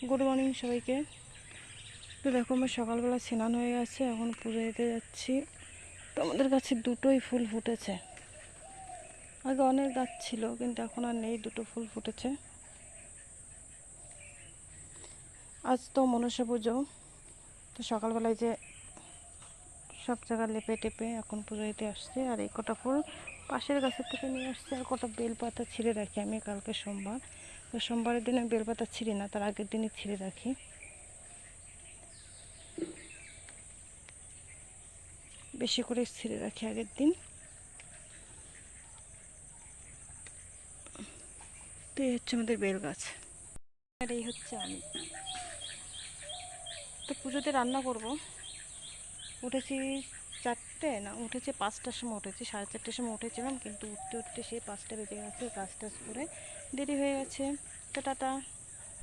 Good morning সবাইকে। তো দেখো আমার সকালবেলা স্নান হয়ে গেছে, এখন পুজো দিতে যাচ্ছি। তো আমাদের গাছে দুটোই ফুল ফুটেছে। আগে অনেক গাছ ছিল কিন্তু এখন আর নেই, দুটো ফুল ফুটেছে। আজ তো মনসা পুজো, তো সকালবেলায় যে সব জায়গা লেপে টেপে এখন পুজো দিতে আসছে। আর এই কটা ফুল পাশের গাছের থেকে নিয়ে আসছে। আর কটা বেলপাতা ছিঁড়ে রাখি আমি, কালকে সোমবার, তো সোমবারের দিনে বেলপাতা ছিঁড়ি না, তার আগের দিনই ছিঁড়ে রাখি। বেশি করে ছিঁড়ে রাখি আগের দিন। তো এই হচ্ছে আমাদের বেল গাছ, আর এই হচ্ছে আমি। তো পুজোতে রান্না করব। উঠেছি 4টে, না উঠেছি 5টার সময়, উঠেছি 4:30টার সময় উঠেছিলাম, কিন্তু উঠতে উঠতে সেই 5টা বেজে গেছে। কাজ টাজ করে দেরি হয়ে গেছে। তো টাটা।